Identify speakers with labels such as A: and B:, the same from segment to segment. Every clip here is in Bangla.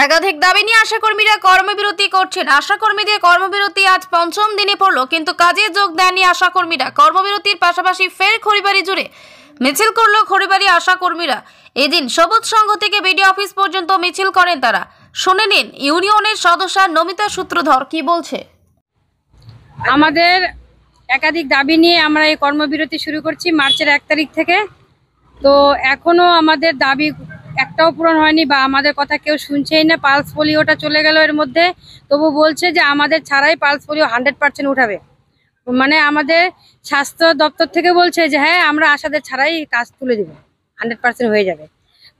A: একাধিক দাবি নিয়ে আশাকর্মীরা কর্মবিরতি করছেন। আশাকর্মীদের কর্মবিরতি আজ পঞ্চম দিনে পড়ল, কিন্তু কাজে যোগ দেননি আশাকর্মীরা। কর্মবিরতির পাশাপাশি ফের খড়িবাড়ি জুড়ে মিছিল করলো খড়িবাড়ি আশাকর্মীরা। এদিন সবুজ সংঘ থেকে বিডিও অফিস পর্যন্ত মিছিল করেন তারা। শুনে নিন ইউনিয়নের সদস্য নমিতা সূত্রধর কি বলছে।
B: আমাদের একাধিক দাবি নিয়ে আমরা এই কর্মবিরতি শুরু করছি মার্চের 1 তারিখ থেকে। তো এখনো আমাদের দাবি একটাও পূরণ হয়নি বা আমাদের কথা কেউ শুনছেই না। পালস পোলিওটা চলে গেল এর মধ্যে, তবু বলছে যে আমাদের ছাড়াই পালস পোলিও 100% উঠাবে। মানে আমাদের স্বাস্থ্য দপ্তর থেকে বলছে যে হ্যাঁ আমরা আশাদের ছাড়াই কাজ তুলে দিব, 100% হয়ে যাবে।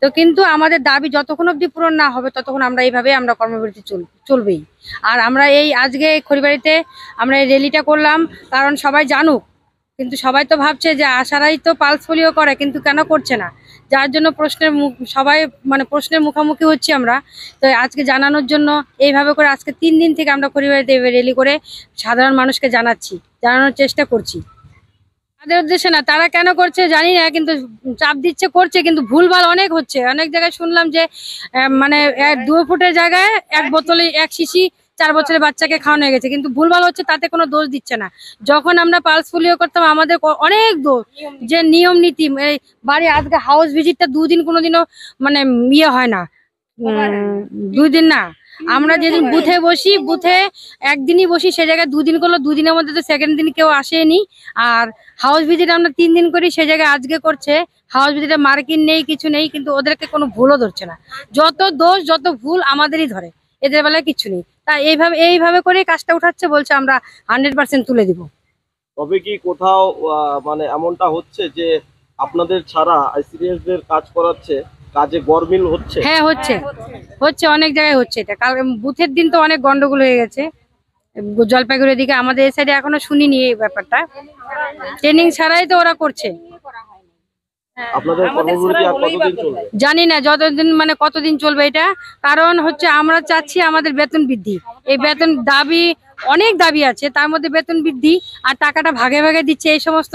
B: তো কিন্তু আমাদের দাবি যতক্ষণ অবধি পূরণ না হবে ততক্ষণ আমরা এইভাবে আমরা কর্মবিরতি চলবেই। আর আমরা এই আজকে খড়িবাড়িতে আমরা এই র্যালিটা করলাম কারণ সবাই জানুক, কিন্তু সবাই তো ভাবছে যে আশারাই তো পালস পোলিও করে, কিন্তু কেন করছে না, যার জন্য সবাই প্রশ্নের মুখোমুখি হচ্ছি আমরা। তো আজকে জানানোর জন্য এইভাবে করে আজকে 3 দিন থেকে আমরা খড়িবাড়িতে র্যালি করে সাধারণ মানুষকে জানানোর চেষ্টা করছি। তাদের উদ্দেশ্যে না, তারা কেন করছে জানি না, কিন্তু চাপ দিচ্ছে করছে, কিন্তু ভুলভাল অনেক হচ্ছে। অনেক জায়গায় শুনলাম যে 2 ফুটের জায়গায় 1 বোতলে 1 শিশি 4 বছরের বাচ্চাকে খাওয়ানো হয়ে গেছে, কিন্তু ভুলভাল হচ্ছে, তাতে কোনো দোষ দিচ্ছে না। যখন আমরা পালস পোলিও করতাম আমাদের অনেক দোষ, যে নিয়ম নীতি এই বাড়ি আজকে হাউস ভিজিটটা 2 দিন কোনোদিনও ইয়ে হয় না, 2 দিন না। আমরা যেদিন বুথে বসি, বুথে একদিনই বসি, সে জায়গায় 2 দিন করলো, 2 দিনের মধ্যে তো সেকেন্ড দিন কেউ আসেনি। আর হাউস ভিজিট আমরা 3 দিন করি, সে জায়গায় আজকে করছে। হাউস ভিজিটে মার্কিং নেই, কিছু নেই, কিন্তু ওদেরকে কোনো ভুলও ধরছে না। যত দোষ যত ভুল আমাদেরই ধরে, এদের বেলায় কিছু নেই। তাই এইভাবে করে কাজটা উঠাচ্ছে, বলছে আমরা 100% তুলে দিব।
C: তবে কি কোথাও এমনটা হচ্ছে যে আপনাদের ছাড়া আইসিডিএস কাজ করাচ্ছে, কাজে গরমিল হচ্ছে?
B: হ্যাঁ হচ্ছে অনেক জায়গায় হচ্ছে এটা। কাল বুথের দিন তো অনেক গন্ডগোল হয়ে গেছে জলপাইগুড়ির দিকে। আমাদের এই সাইডে এখনো শুনিনি এই ব্যাপারটা, ট্রেনিং ছাড়াই তো ওরা করছে।
C: আপনাদের কর্মবিরতি আর কতদিন চলবে
B: জানি না, যতদিন কতদিন চলবে এটা। কারণ হচ্ছে আমরা চাচ্ছি আমাদের বেতন বৃদ্ধি। এই বেতন দাবি, অনেক দাবি আছে, তার মধ্যে বেতন বৃদ্ধি আর টাকাটা ভাগে ভাগে দিচ্ছে। এই সমস্ত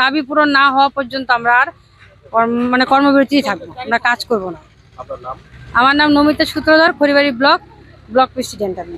B: দাবি পূরণ না হওয়া পর্যন্ত আমরা আর কর্মবিরতি থাকবো, আমরা কাজ করব না।
C: আপনার নাম?
B: আমার নাম নমিতা সূত্রধর, খড়িবাড়ি ব্লক প্রেসিডেন্ট আমি।